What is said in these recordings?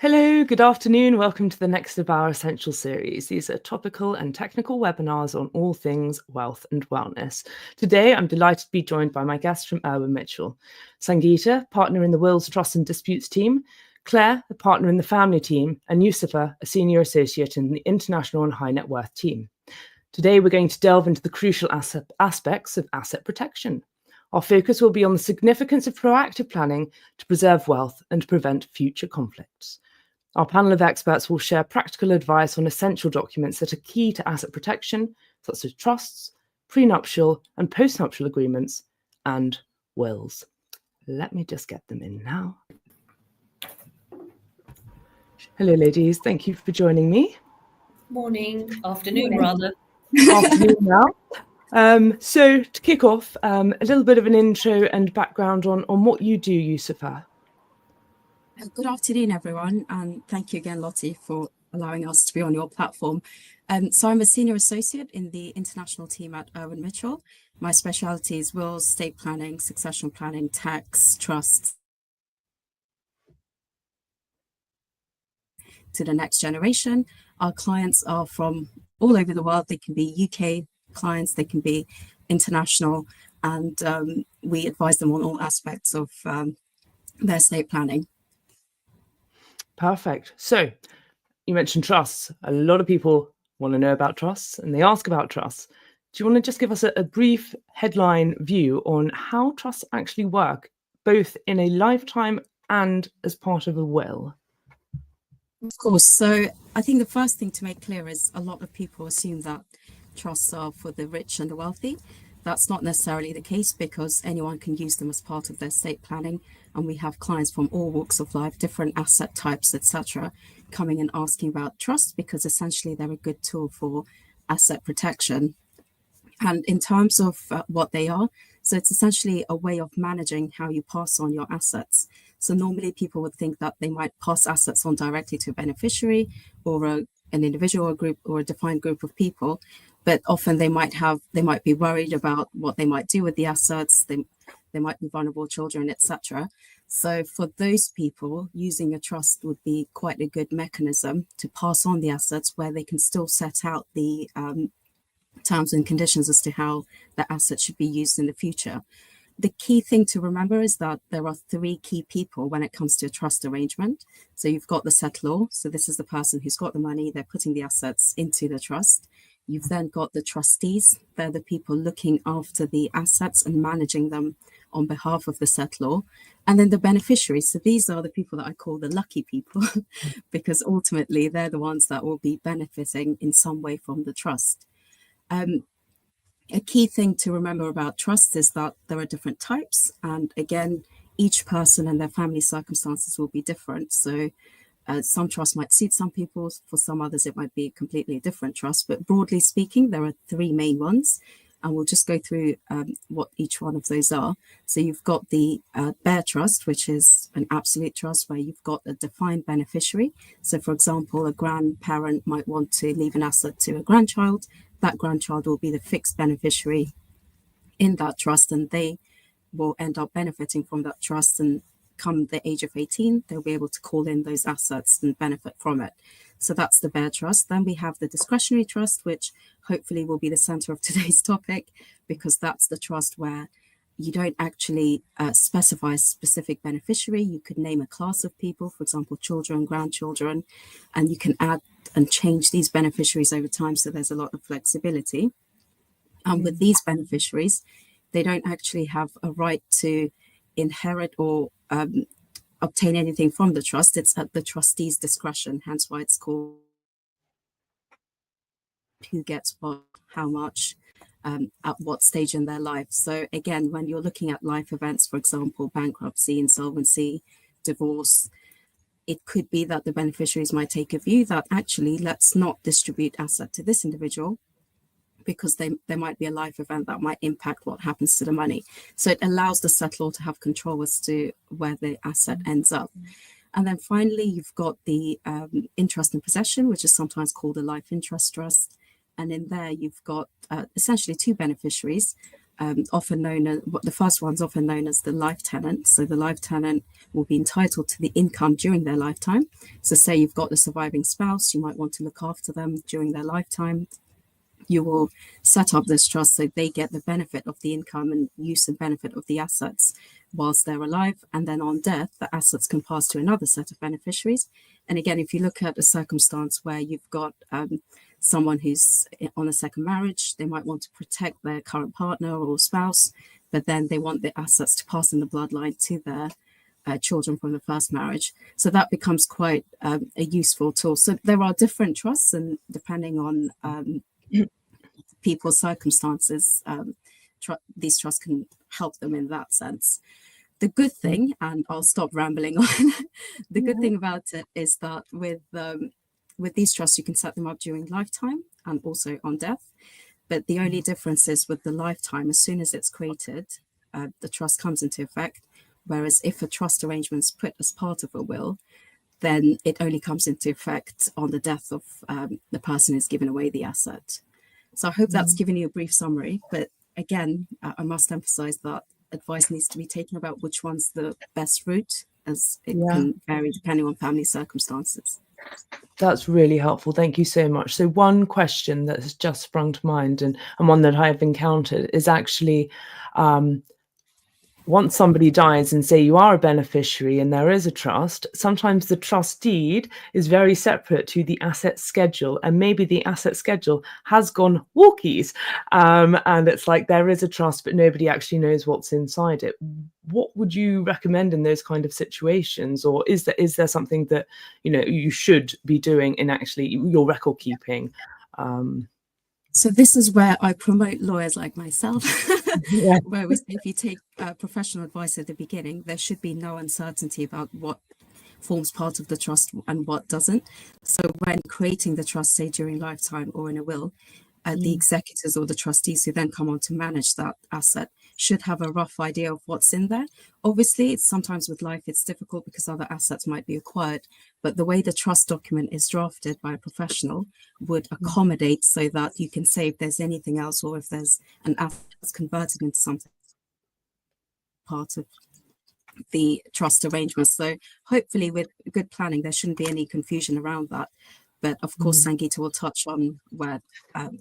Hello, good afternoon. Welcome to the next of our Essential series. These are topical and technical webinars on all things wealth and wellness. Today, I'm delighted to be joined by my guests from Irwin Mitchell. Sangeeta, partner in the Wills, Trust and Disputes team, Claire, a partner in the family team, and Yousafa, a senior associate in the international and high net worth team. Today, we're going to delve into the crucial aspects of asset protection. Our focus will be on the significance of proactive planning to preserve wealth and prevent future conflicts. Our panel of experts will share practical advice on essential documents that are key to asset protection, such as trusts, pre-nuptial and post-nuptial agreements, and wills. Let me just get them in now. Hello, ladies. Thank you for joining me. Morning, afternoon rather. Afternoon now. So to kick off, a little bit of an intro and background on what you do, Yousafa. Good afternoon, everyone, and thank you again, Lottie, for allowing us to be on your platform. So I'm a senior associate in the international team at Irwin Mitchell. My specialty is wills, estate planning, succession planning, tax, trusts to the next generation. Our clients are from all over the world. They can be UK clients, they can be international, and we advise them on all aspects of their estate planning. Perfect. So you mentioned trusts. A lot of people want to know about trusts and they ask about trusts. Do you want to just give us a brief headline view on how trusts actually work, both in a lifetime and as part of a will? Of course. So I think the first thing to make clear is a lot of people assume that trusts are for the rich and the wealthy. That's not necessarily the case, because anyone can use them as part of their estate planning. And we have clients from all walks of life, different asset types, etc., coming and asking about trusts, because essentially they're a good tool for asset protection. And in terms of what they are, so it's essentially a way of managing how you pass on your assets. So normally people would think that they might pass assets on directly to a beneficiary or an individual or group or a defined group of people. But often they might be worried about what they might do with the assets. They might be vulnerable children, etc. So for those people, using a trust would be quite a good mechanism to pass on the assets, where they can still set out the terms and conditions as to how the assets should be used in the future. The key thing to remember is that there are three key people when it comes to a trust arrangement. So you've got the settlor. So this is the person who's got the money. They're putting the assets into the trust. You've then got the trustees. They're the people looking after the assets and managing them on behalf of the settlor. And then the beneficiaries. So these are the people that I call the lucky people, because ultimately they're the ones that will be benefiting in some way from the trust. A key thing to remember about trusts is that there are different types. And again, each person and their family circumstances will be different. So some trusts might suit some people. For some others, it might be a completely different trust. But broadly speaking, there are three main ones. And we'll just go through what each one of those are. So you've got the bare trust, which is an absolute trust where you've got a defined beneficiary. So for example, a grandparent might want to leave an asset to a grandchild. That grandchild will be the fixed beneficiary in that trust, and they will end up benefiting from that trust. And come the age of 18, they'll be able to call in those assets and benefit from it. So that's the bare trust. Then we have the discretionary trust, which hopefully will be the center of today's topic, because that's the trust where you don't actually specify a specific beneficiary. You could name a class of people, for example, children, grandchildren, and you can add and change these beneficiaries over time. So there's a lot of flexibility. And with these beneficiaries, they don't actually have a right to inherit or obtain anything from the trust. It's at the trustee's discretion, hence why it's called who gets what, how much, at what stage in their life. So again, when you're looking at life events, for example, bankruptcy, insolvency, divorce, it could be that the beneficiaries might take a view that actually let's not distribute asset to this individual, because there might be a life event that might impact what happens to the money. So it allows the settlor to have control as to where the asset ends up. And then finally, you've got the interest in possession, which is sometimes called a life interest trust. And in there, you've got essentially two beneficiaries. often known as, the first one's often known as the life tenant. So the life tenant will be entitled to the income during their lifetime. So say you've got the surviving spouse, you might want to look after them during their lifetime. You will set up this trust so they get the benefit of the income and use and benefit of the assets whilst they're alive. And then on death, the assets can pass to another set of beneficiaries. And again, if you look at a circumstance where you've got someone who's on a second marriage, they might want to protect their current partner or spouse, but then they want the assets to pass in the bloodline to their children from the first marriage. So that becomes quite a useful tool. So there are different trusts, and depending on people's circumstances, these trusts can help them in that sense. The good thing, and I'll stop rambling on, the good thing about it is that with these trusts, you can set them up during lifetime and also on death. But the only difference is with the lifetime, as soon as it's created, the trust comes into effect. Whereas if a trust arrangement is put as part of a will, then it only comes into effect on the death of the person who's given away the asset. So I hope that's given you a brief summary. But again, I must emphasize that advice needs to be taken about which one's the best route, as it can vary depending on family circumstances. That's really helpful. Thank you so much. So one question that has just sprung to mind, and one that I've encountered, is actually once somebody dies and say you are a beneficiary and there is a trust, sometimes the trust deed is very separate to the asset schedule, and maybe the asset schedule has gone walkies, and it's like there is a trust but nobody actually knows what's inside it. What would you recommend in those kind of situations, or is there something that you should be doing in actually your record keeping? So this is where I promote lawyers like myself, where we say if you take professional advice at the beginning, there should be no uncertainty about what forms part of the trust and what doesn't. So when creating the trust, say during lifetime or in a will, the executors or the trustees who then come on to manage that asset should have a rough idea of what's in there. Obviously, sometimes with life, it's difficult because other assets might be acquired, but the way the trust document is drafted by a professional would accommodate so that you can say if there's anything else, or if there's an asset that's converted into something part of the trust arrangement. So hopefully with good planning, there shouldn't be any confusion around that. But of course, Sangeeta will touch on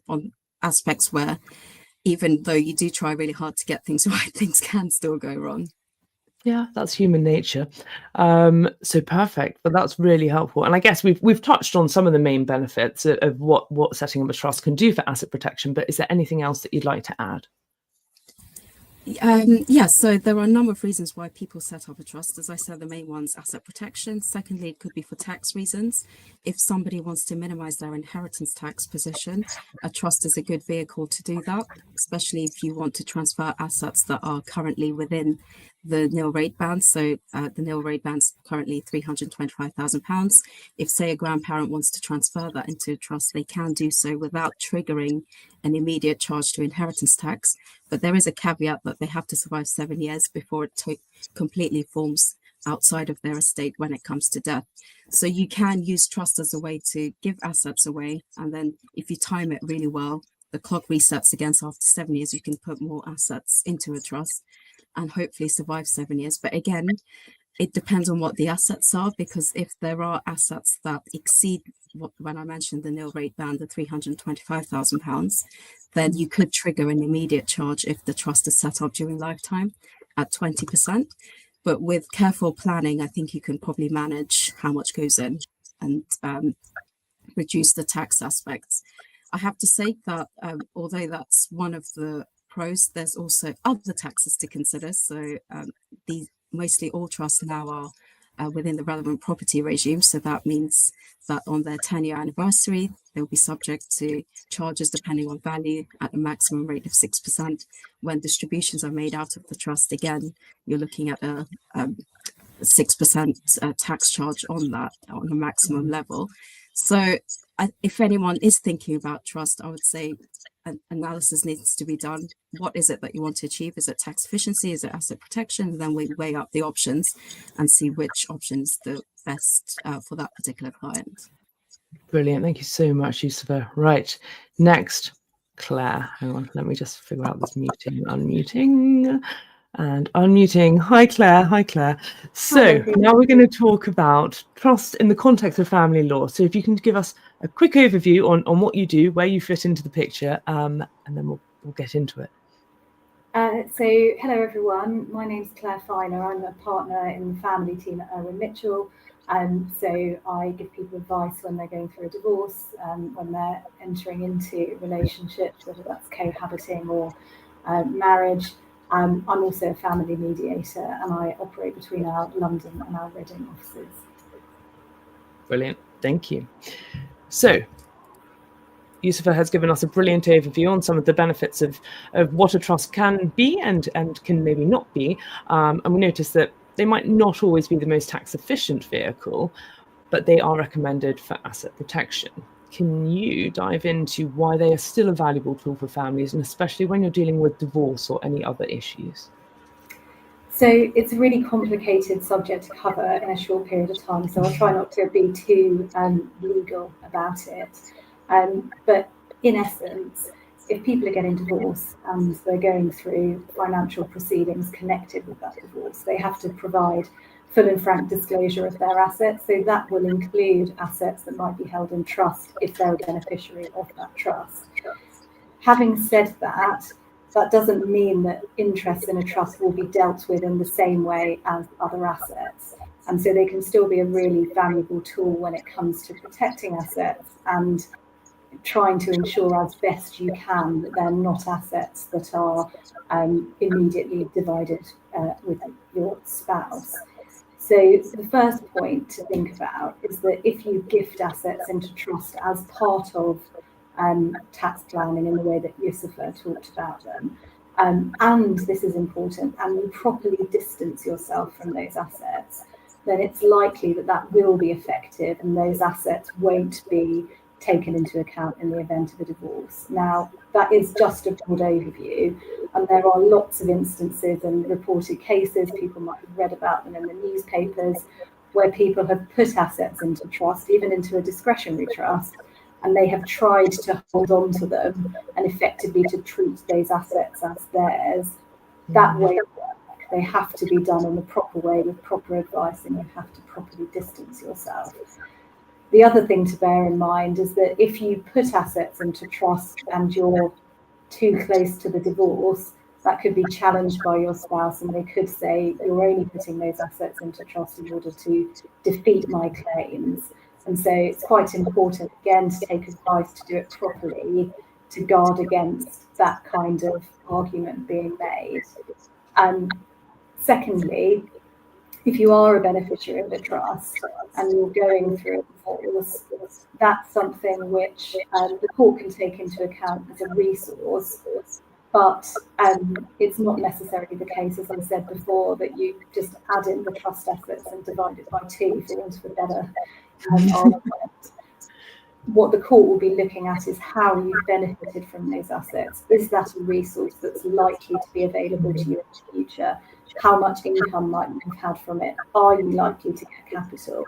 on aspects where, even though you do try really hard to get things right, things can still go wrong. Yeah, that's human nature. So perfect, but that's really helpful. And I guess we've touched on some of the main benefits of what setting up a trust can do for asset protection, but is there anything else that you'd like to add? So there are a number of reasons why people set up a trust. As I said, the main one's asset protection. Secondly, it could be for tax reasons. If somebody wants to minimize their inheritance tax position, a trust is a good vehicle to do that, especially if you want to transfer assets that are currently within the nil rate band. So the nil rate band's currently £325,000. If, say, a grandparent wants to transfer that into a trust, they can do so without triggering an immediate charge to inheritance tax. But there is a caveat that they have to survive 7 years before it completely forms outside of their estate when it comes to death. So you can use trust as a way to give assets away. And then if you time it really well, the clock resets again. So after 7 years, you can put more assets into a trust and hopefully survive 7 years. But again, it depends on what the assets are, because if there are assets that exceed when I mentioned the nil rate band, the £325,000, then you could trigger an immediate charge if the trust is set up during lifetime at 20%. But with careful planning, I think you can probably manage how much goes in and reduce the tax aspects. I have to say that although that's one of the pros, there's also other taxes to consider. So mostly all trusts now are within the relevant property regime. So that means that on their 10-year anniversary, they'll be subject to charges depending on value at a maximum rate of 6%. When distributions are made out of the trust, again, you're looking at a 6% tax charge on that on a maximum level. So if anyone is thinking about trust, I would say an analysis needs to be done. What is it that you want to achieve? Is it tax efficiency? Is it asset protection? And then we weigh up the options and see which option is the best for that particular client. Brilliant. Thank you so much, Yousafa. Right. Next, Claire. Hang on, let me just figure out this muting, unmuting, and unmuting. Hi, Claire. Hi, Claire. So now we're going to talk about trust in the context of family law. So if you can give us a quick overview on what you do, where you fit into the picture, and then we'll get into it. So hello everyone, my name's Claire Finer. I'm a partner in the family team at Irwin Mitchell. So I give people advice when they're going through a divorce, when they're entering into relationships, whether that's cohabiting or marriage. I'm also a family mediator, and I operate between our London and our Reading offices. Brilliant, thank you. So Yousafa has given us a brilliant overview on some of the benefits of what a trust can be and can maybe not be. And we noticed that they might not always be the most tax efficient vehicle, but they are recommended for asset protection. Can you dive into why they are still a valuable tool for families, and especially when you're dealing with divorce or any other issues? So it's a really complicated subject to cover in a short period of time, so I'll try not to be too legal about it. But in essence, if people are getting divorced and they're going through financial proceedings connected with that divorce, they have to provide full and frank disclosure of their assets. So that will include assets that might be held in trust if they're a beneficiary of that trust. Having said that, that doesn't mean that interest in a trust will be dealt with in the same way as other assets. And so they can still be a really valuable tool when it comes to protecting assets and trying to ensure as best you can that they're not assets that are immediately divided with your spouse. So the first point to think about is that if you gift assets into trust as part of tax planning in the way that Yousafa talked about them, and this is important, and you properly distance yourself from those assets, then it's likely that that will be effective and those assets won't be taken into account in the event of a divorce. Now, that is just a broad overview, and there are lots of instances and reported cases, people might have read about them in the newspapers, where people have put assets into trust, even into a discretionary trust, and they have tried to hold on to them and effectively to treat those assets as theirs. That won't work. They have to be done in the proper way with proper advice, and you have to properly distance yourself. The other thing to bear in mind is that if you put assets into trust and you're too close to the divorce, that could be challenged by your spouse, and they could say, you're only putting those assets into trust in order to defeat my claims. And so it's quite important, again, to take advice to do it properly, to guard against that kind of argument being made. Secondly, if you are a beneficiary of a trust and you're going through a divorce, that's something which the court can take into account as a resource, but it's not necessarily the case, as I said before, that you just add in the trust assets and divide it by 2 for want of a better argument. What the court will be looking at is how you've benefited from those assets. Is that a resource that's likely to be available to you in the future? How much income might you have had from it? Are you likely to get capital?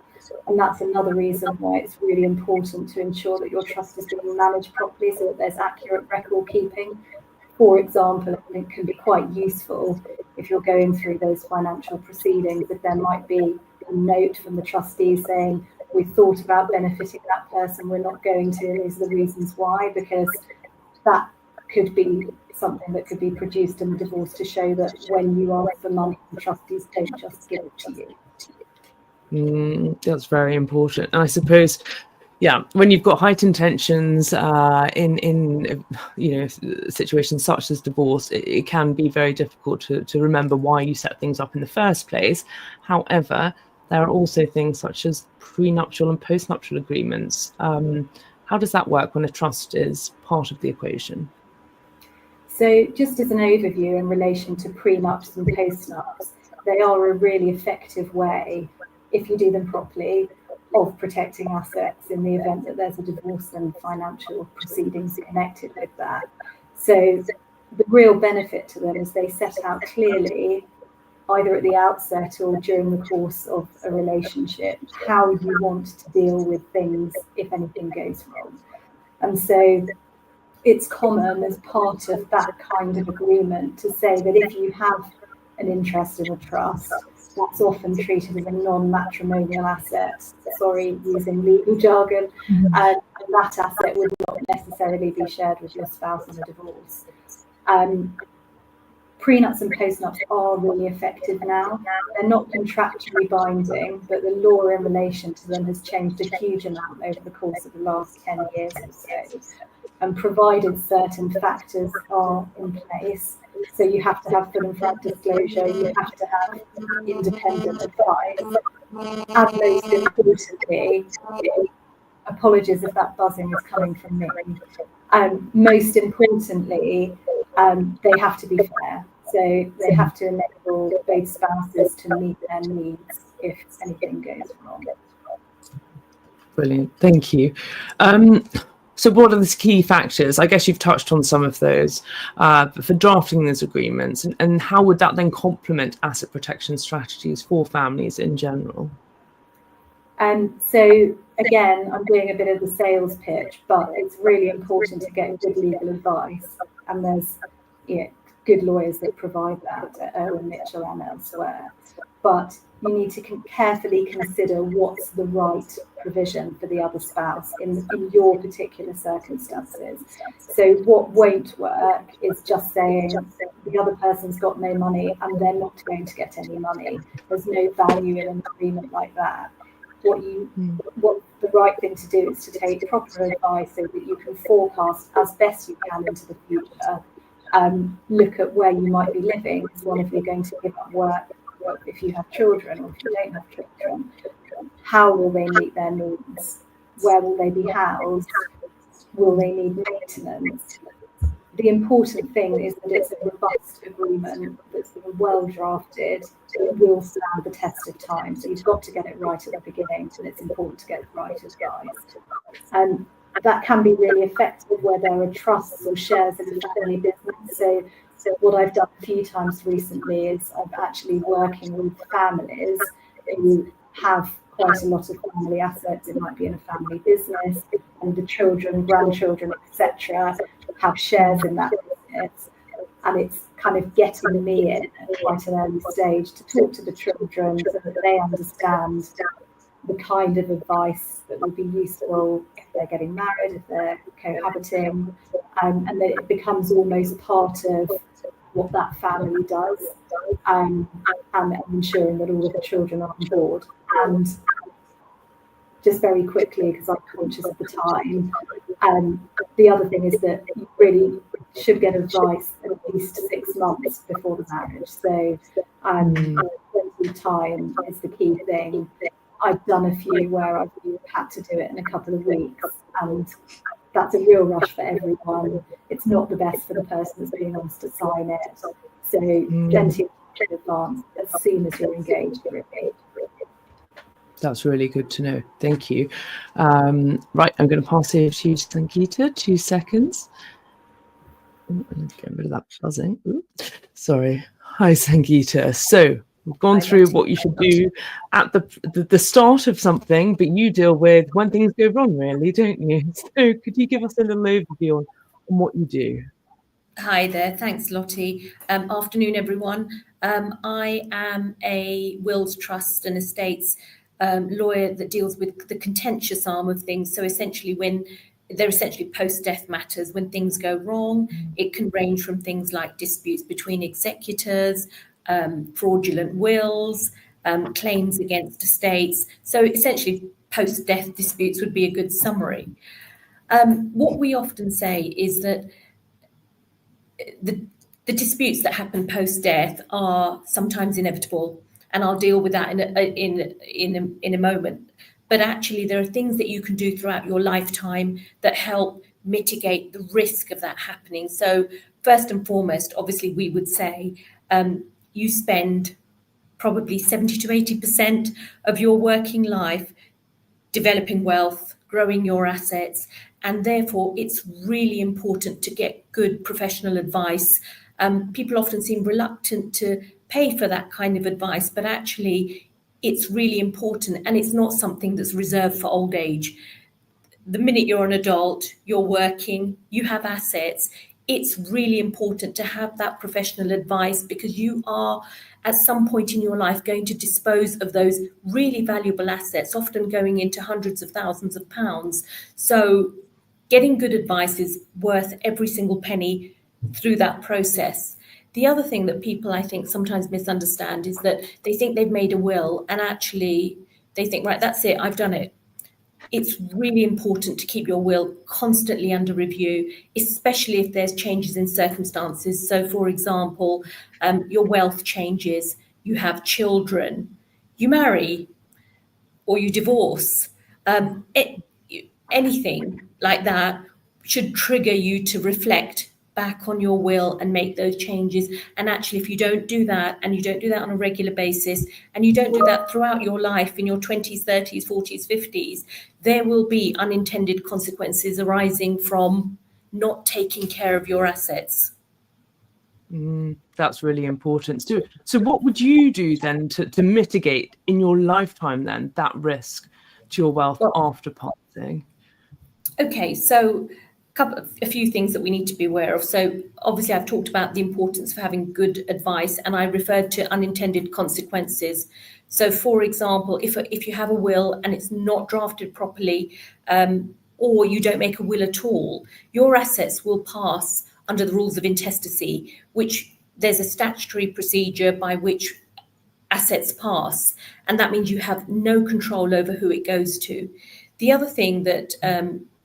And that's another reason why it's really important to ensure that your trust is being managed properly so that there's accurate record keeping. For example, it can be quite useful if you're going through those financial proceedings, if there might be a note from the trustee saying, we've thought about benefiting that person, we're not going to, and these are the reasons why, because that could be something that could be produced in the divorce to show that when you ask for money, the trustees don't just give it to you. That's very important. And I suppose, yeah, when you've got heightened tensions in situations such as divorce, it can be very difficult to remember why you set things up in the first place. However, there are also things such as pre-nuptial and post-nuptial agreements. How does that work when a trust is part of the equation? So just as an overview in relation to pre-nups and post-nups, they are a really effective way, if you do them properly, of protecting assets in the event that there's a divorce and financial proceedings connected with that. So the real benefit to them is they set out clearly, either at the outset or during the course of a relationship, how you want to deal with things if anything goes wrong. And so it's common as part of that kind of agreement to say that if you have an interest in a trust, that's often treated as a non-matrimonial asset. Sorry, using legal jargon. And that asset would not necessarily be shared with your spouse in a divorce. Prenups and postnups are really effective now. They're not contractually binding, but the law in relation to them has changed a huge amount over the course of the last 10 years or so. And provided certain factors are in place, so you have to have full and frank disclosure, you have to have independent advice, and most importantly, apologies if that buzzing is coming from me, most importantly, they have to be fair. So they have to enable both spouses to meet their needs if anything goes wrong. Brilliant, thank you. So what are the key factors? I guess you've touched on some of those, but for drafting those agreements, and how would that then complement asset protection strategies for families in general? So again, I'm doing a bit of the sales pitch, but it's really important to get good legal advice, and there's good lawyers that provide that at Irwin Mitchell and elsewhere. But you need to carefully consider what's the right provision for the other spouse in your particular circumstances. So what won't work is just saying the other person's got no money and they're not going to get any money. There's no value in an agreement like that. What the right thing to do is to take proper advice so that you can forecast as best you can into the future. Look at where you might be living. Is one of you going to give up work if you have children, or if you don't have children? How will they meet their needs? Where will they be housed? Will they need maintenance? The important thing is that it's a robust agreement that's been well drafted. It will stand the test of time. So you've got to get it right at the beginning, and it's important to get it right as guys. That can be really effective where there are trusts or shares in a family business. So what I've done a few times recently is I'm actually working with families who have quite a lot of family assets. It might be in a family business, and the children, grandchildren, etc., have shares in that business. And it's kind of getting me in at quite an early stage to talk to the children so that they understand the kind of advice that would be useful if they're getting married, if they're cohabiting, and then it becomes almost part of what that family does, and ensuring that all of the children are on board. And just very quickly, because I'm conscious of the time, the other thing is that you really should get advice at least 6 months before the marriage. So plenty of time is the key thing. I've done a few where I've had to do it in a couple of weeks, and that's a real rush for everyone. It's not the best for the person that's being asked to sign it. So plenty of time in advance as soon as you're engaged, really. That's really good to know. Thank you. Right, I'm going to pass it to you, Sangeeta. 2 seconds. Let's get rid of that buzzing. Ooh, sorry. Hi, Sangeeta. So we've gone through what you should do at the start of something, but you deal with when things go wrong, really, don't you? So could you give us a little overview on what you do? Hi there. Thanks, Lottie. Afternoon, everyone. I am a wills, trust and estates lawyer that deals with the contentious arm of things. So essentially when they're essentially post-death matters, when things go wrong, it can range from things like disputes between executors, fraudulent wills, claims against estates. So essentially post-death disputes would be a good summary. What we often say is that the disputes that happen post-death are sometimes inevitable, and I'll deal with that in a moment. But actually, there are things that you can do throughout your lifetime that help mitigate the risk of that happening. So first and foremost, obviously, we would say you spend probably 70 to 80% of your working life developing wealth, growing your assets, and therefore it's really important to get good professional advice. People often seem reluctant to pay for that kind of advice, but actually it's really important, and it's not something that's reserved for old age. the minute you're an adult, you're working, you have assets, it's really important to have that professional advice, because you are at some point in your life going to dispose of those really valuable assets, often going into hundreds of thousands of pounds. So getting good advice is worth every single penny through that process. The other thing that people, I think, sometimes misunderstand is that they think they've made a will, and actually they think, right, that's it, I've done it. It's really important to keep your will constantly under review, especially if there's changes in circumstances. So, for example, your wealth changes, you have children, you marry, or you divorce. Anything like that should trigger you to reflect back on your will and make those changes. And actually, if you don't do that, and you don't do that on a regular basis, and you don't do that throughout your life in your 20s, 30s, 40s, 50s, there will be unintended consequences arising from not taking care of your assets. That's really important. So what would you do then to mitigate in your lifetime then that risk to your wealth after passing? Okay, so a few things that we need to be aware of. So obviously I've talked about the importance of having good advice, and I referred to unintended consequences. So for example, if you have a will and it's not drafted properly, or you don't make a will at all, your assets will pass under the rules of intestacy, which there's a statutory procedure by which assets pass, and that means you have no control over who it goes to. The other thing that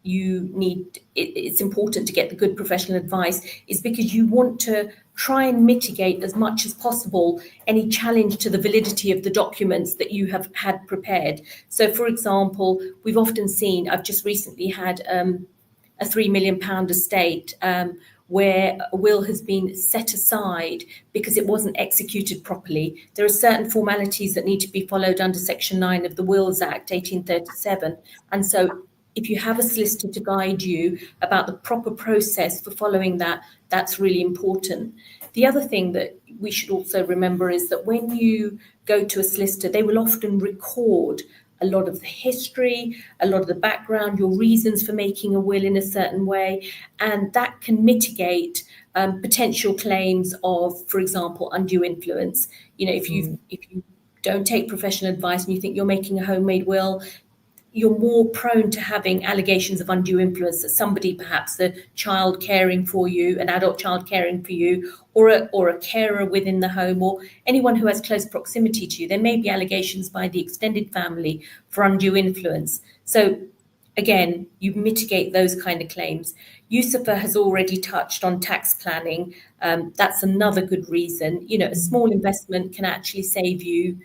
it's important to get the good professional advice, is because you want to try and mitigate as much as possible any challenge to the validity of the documents that you have had prepared. So for example, we've often seen, I've just recently had a £3 million estate where a will has been set aside because it wasn't executed properly. There are certain formalities that need to be followed under Section 9 of the Wills Act 1837. And so if you have a solicitor to guide you about the proper process for following that, that's really important. The other thing that we should also remember is that when you go to a solicitor, they will often record a lot of the history, a lot of the background, your reasons for making a will in a certain way, and that can mitigate potential claims of, for example, undue influence. You know, if you don't take professional advice and you think you're making a homemade will, you're more prone to having allegations of undue influence, that somebody, perhaps a child caring for you, an adult child caring for you, or a carer within the home, or anyone who has close proximity to you. There may be allegations by the extended family for undue influence. So again, you mitigate those kind of claims. Yousafa has already touched on tax planning. That's another good reason. You know, a small investment can actually save you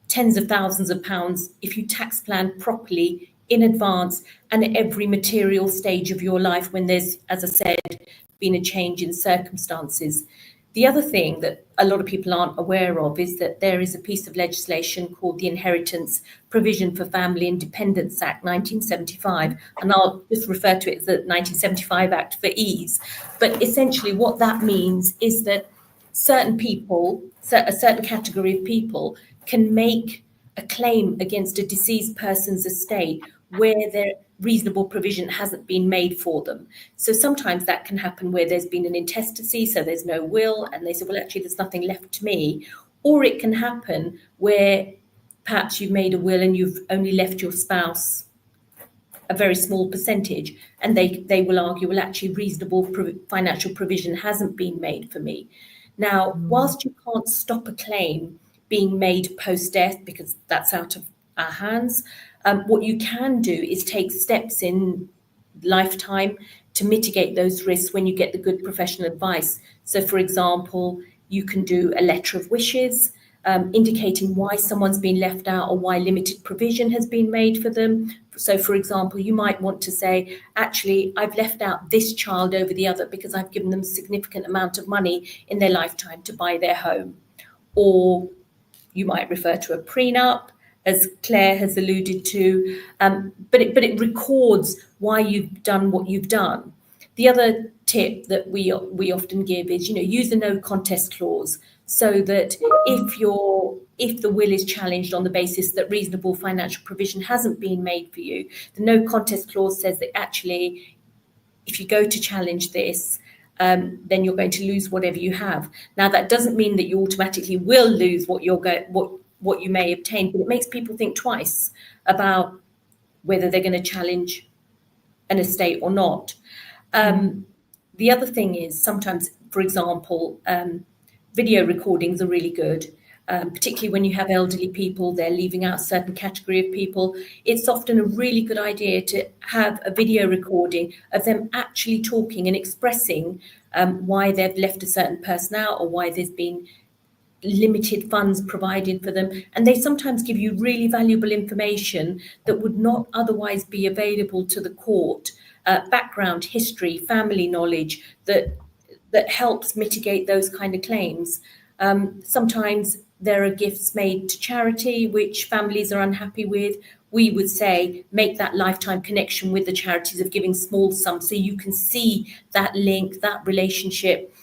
tens of thousands of pounds if you tax plan properly in advance and at every material stage of your life when there's, as I said, been a change in circumstances. The other thing that a lot of people aren't aware of is that there is a piece of legislation called the Inheritance Provision for Family Independence Act 1975, and I'll just refer to it as the 1975 Act for ease. But essentially what that means is that certain people, a certain category of people, can make a claim against a deceased person's estate where their reasonable provision hasn't been made for them. So sometimes that can happen where there's been an intestacy, so there's no will, and they say, well, actually, there's nothing left to me. Or it can happen where perhaps you've made a will and you've only left your spouse a very small percentage, and they will argue, well, actually, reasonable financial provision hasn't been made for me. Now, whilst you can't stop a claim being made post-death, because that's out of our hands, what you can do is take steps in lifetime to mitigate those risks when you get the good professional advice. So, for example, you can do a letter of wishes, indicating why someone's been left out or why limited provision has been made for them. So, for example, you might want to say, actually, I've left out this child over the other because I've given them a significant amount of money in their lifetime to buy their home. Or you might refer to a prenup, as Claire has alluded to, but it records why you've done what you've done. The other tip that we often give is, use a no contest clause, so that if the will is challenged on the basis that reasonable financial provision hasn't been made for you, the no contest clause says that actually, if you go to challenge this, then you're going to lose whatever you have. Now, that doesn't mean that you automatically will lose what you may obtain, but it makes people think twice about whether they're going to challenge an estate or not. The other thing is sometimes, for example, video recordings are really good, particularly when you have elderly people, they're leaving out a certain category of people. It's often a really good idea to have a video recording of them actually talking and expressing why they've left a certain person out, or why there's been limited funds provided for them. And they sometimes give you really valuable information that would not otherwise be available to the court. Background, history, family knowledge that helps mitigate those kind of claims. Sometimes there are gifts made to charity which families are unhappy with. We would say make that lifetime connection with the charities of giving small sums so you can see that link, that relationship.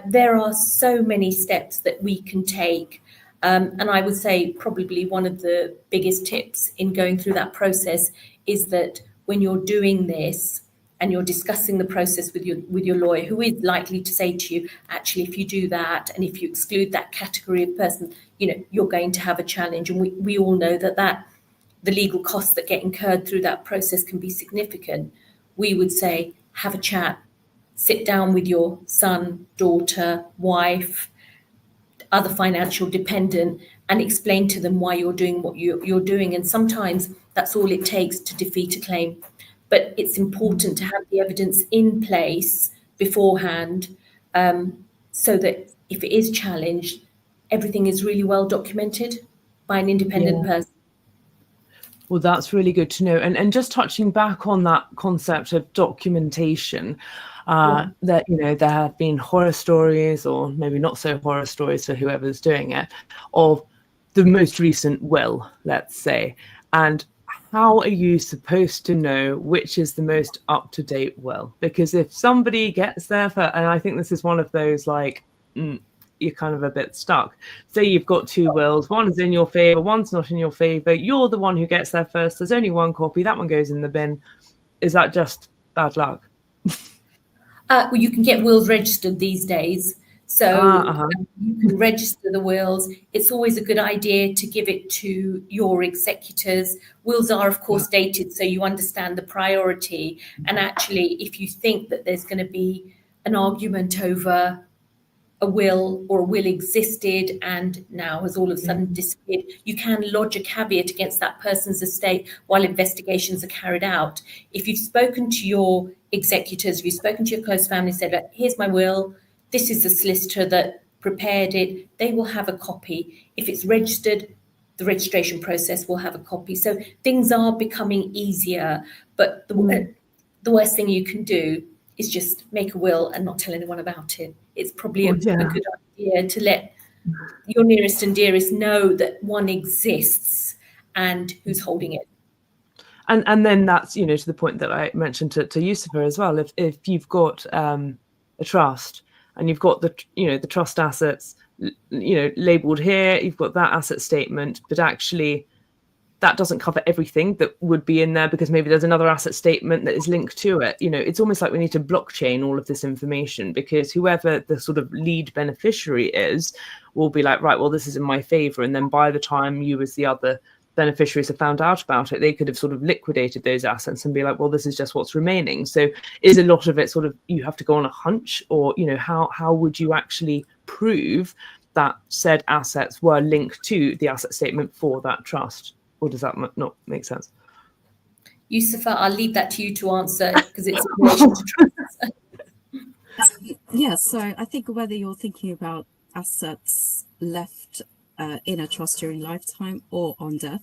There are so many steps that we can take. And I would say probably one of the biggest tips in going through that process is that when you're doing this, and you're discussing the process with your lawyer, who is likely to say to you, actually, if you do that, and if you exclude that category of person, you're going to have a challenge. And we all know that the legal costs that get incurred through that process can be significant. We would say, have a chat, sit down with your son, daughter, wife, other financial dependent, and explain to them why you're doing what you're doing. And sometimes that's all it takes to defeat a claim. But it's important to have the evidence in place beforehand, so that if it is challenged, everything is really well documented by an independent person. Well, that's really good to know. And just touching back on that concept of documentation, that, there have been horror stories, or maybe not so horror stories for whoever's doing it, of the most recent will, let's say. And how are you supposed to know which is the most up-to-date will? Because if somebody gets there and I think this is one of those, you're kind of a bit stuck. Say you've got two wills, one is in your favor, one's not in your favor. You're the one who gets there first. There's only one copy. That one goes in the bin. Is that just bad luck? Well, you can get wills registered these days. So you can register the wills. It's always a good idea to give it to your executors. Wills are, of course, dated, so you understand the priority. And actually, if you think that there's going to be an argument over a will, or a will existed and now has all of a sudden disappeared, you can lodge a caveat against that person's estate while investigations are carried out. If you've spoken to your executors, if you've spoken to your close family, said, here's my will, this is the solicitor that prepared it, they will have a copy. If it's registered, the registration process will have a copy. So things are becoming easier, but the worst thing you can do is just make a will and not tell anyone about it. It's probably a good idea to let your nearest and dearest know that one exists and who's holding it. And then that's, to the point that I mentioned to Yousafa as well. If you've got a trust, and you've got the trust assets, labeled here, you've got that asset statement, but actually that doesn't cover everything that would be in there, because maybe there's another asset statement that is linked to it. It's almost like we need to blockchain all of this information, because whoever the sort of lead beneficiary is will be like, right, well, this is in my favor. And then by the time you as the other beneficiaries have found out about it, they could have sort of liquidated those assets and be like, well, this is just what's remaining. So is a lot of it sort of, you have to go on a hunch, or how would you actually prove that said assets were linked to the asset statement for that trust? Or does that not make sense? Yousafa, I'll leave that to you to answer, because it's in relation to trusts. Yeah, so I think whether you're thinking about assets left in a trust during lifetime or on death,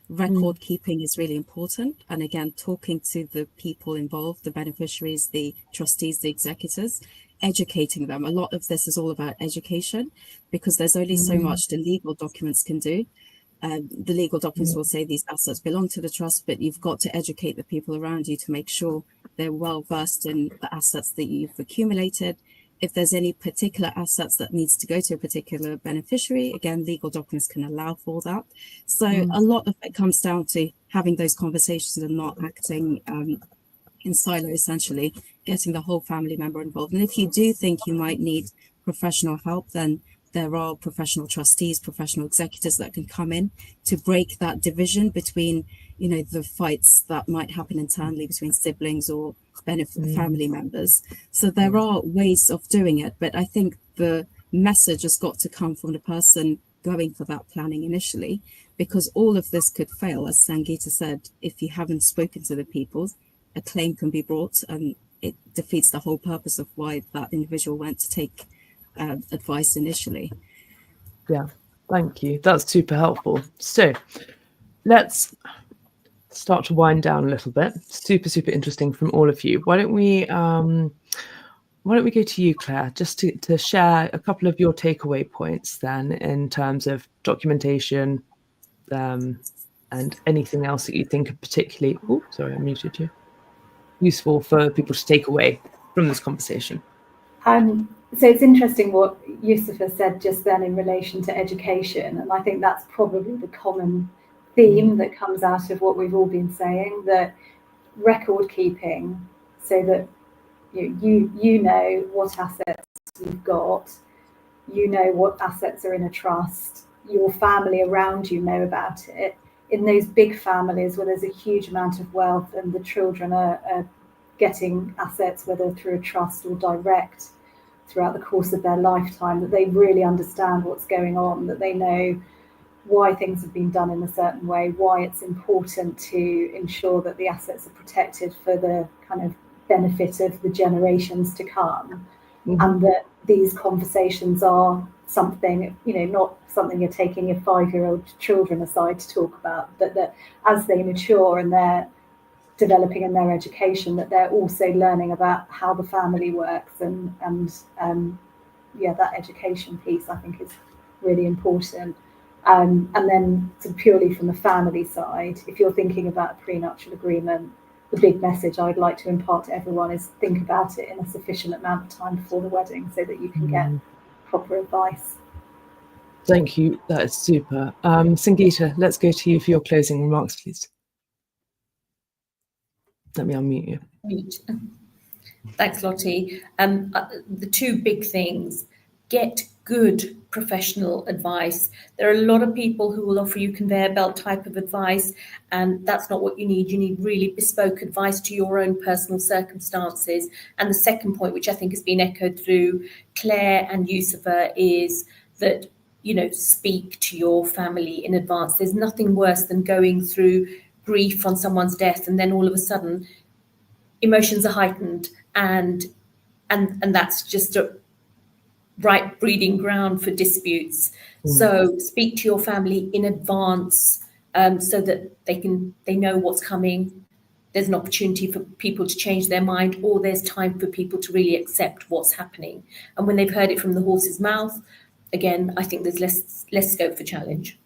record keeping is really important. And again, talking to the people involved, the beneficiaries, the trustees, the executors, educating them. A lot of this is all about education, because there's only so much the legal documents can do. The legal documents will say these assets belong to the trust, but you've got to educate the people around you to make sure they're well versed in the assets that you've accumulated. If there's any particular assets that needs to go to a particular beneficiary, again, legal documents can allow for that. So a lot of it comes down to having those conversations and not acting in silo, essentially, getting the whole family member involved. And if you do think you might need professional help, then there are professional trustees, professional executors that can come in to break that division between, you know, the fights that might happen internally between siblings or family members. So there are ways of doing it, but I think the message has got to come from the person going for that planning initially, because all of this could fail, as Sangeeta said. If you haven't spoken to the people, a claim can be brought, and it defeats the whole purpose of why that individual went to take advice initially. Yeah, thank you. That's super helpful. So let's start to wind down a little bit. Super interesting from all of you. Why don't we go to you, Claire, just to share a couple of your takeaway points then in terms of documentation and anything else that you think are particularly, oh, sorry, I muted you, useful for people to take away from this conversation. So it's interesting what Yousafa said just then in relation to education, and I think that's probably the common theme that comes out of what we've all been saying, that record keeping, so that you know what assets you've got, you know what assets are in a trust, your family around you know about it. In those big families where there's a huge amount of wealth and the children are getting assets, whether through a trust or direct throughout the course of their lifetime, that they really understand what's going on, that they know why things have been done in a certain way, why it's important to ensure that the assets are protected for the kind of benefit of the generations to come, and that these conversations are something, not something you're taking your 5-year-old children aside to talk about, but that as they mature and they're developing in their education, that they're also learning about how the family works, and that education piece I think is really important. And then purely from the family side, if you're thinking about a prenuptial agreement, the big message I'd like to impart to everyone is think about it in a sufficient amount of time before the wedding so that you can get proper advice. Thank you, that is super. Sangeeta, let's go to you for your closing remarks, please. Let me unmute you. Mute. Thanks, Lottie. The two big things: get good professional advice. There are a lot of people who will offer you conveyor belt type of advice, and that's not what you need. You need really bespoke advice to your own personal circumstances. And the second point, which I think has been echoed through Claire and Yousafa, is that, speak to your family in advance. There's nothing worse than going through grief on someone's death, and then all of a sudden emotions are heightened, and that's just a right breeding ground for disputes. So speak to your family in advance, so that they know what's coming. There's an opportunity for people to change their mind, or there's time for people to really accept what's happening. And when they've heard it from the horse's mouth, again, I think there's less scope for challenge.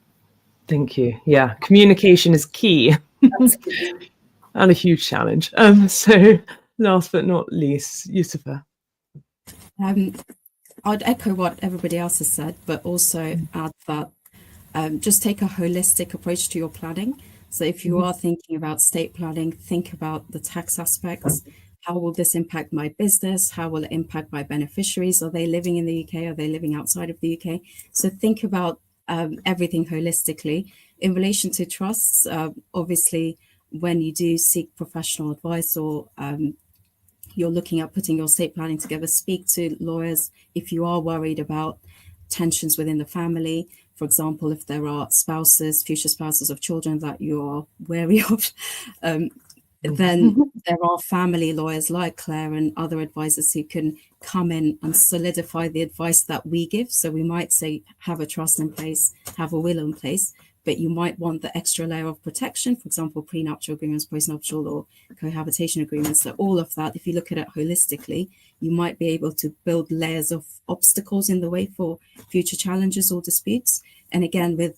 Thank you. Yeah, communication is key. Absolutely. And a huge challenge. So last but not least, Yousafa. I'd echo what everybody else has said, but also add that just take a holistic approach to your planning. So if you are thinking about estate planning, think about the tax aspects. How will this impact my business? How will it impact my beneficiaries? Are they living in the UK? Are they living outside of the UK? So think about everything holistically. In relation to trusts, obviously, when you do seek professional advice, or you're looking at putting your estate planning together, speak to lawyers if you are worried about tensions within the family. For example, if there are future spouses of children that you're wary of, then there are family lawyers like Claire and other advisors who can come in and solidify the advice that we give. So we might say, have a trust in place, have a will in place, but you might want the extra layer of protection, for example, prenuptial agreements, post-nuptial, or cohabitation agreements. So all of that, if you look at it holistically, you might be able to build layers of obstacles in the way for future challenges or disputes. And again, with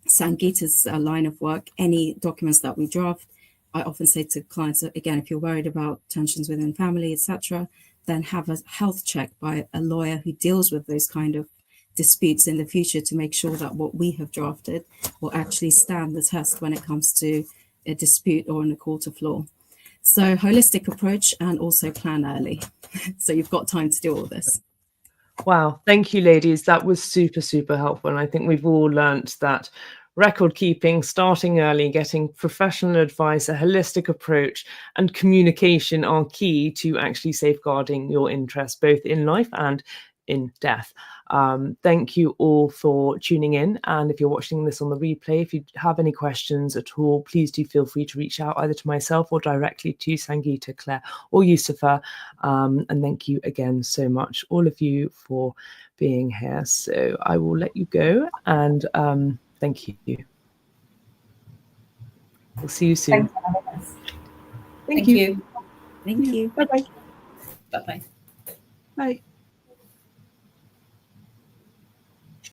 Sangeeta's line of work, any documents that we draft, I often say to clients, again, if you're worried about tensions within family, etc., then have a health check by a lawyer who deals with those kind of disputes in the future to make sure that what we have drafted will actually stand the test when it comes to a dispute or in a court of law. So holistic approach, and also plan early. So you've got time to do all this. Wow, thank you, ladies. That was super, super helpful. And I think we've all learnt that record keeping, starting early, getting professional advice, a holistic approach, and communication are key to actually safeguarding your interests, both in life and in death. Thank you all for tuning in. And if you're watching this on the replay, if you have any questions at all, please do feel free to reach out either to myself or directly to Sangeeta, Claire, or Yousafa. And thank you again so much, all of you, for being here. So I will let you go, and thank you. We'll see you soon. Thanks for having us. Thank you. Thank you. Bye-bye. Bye-bye. Bye.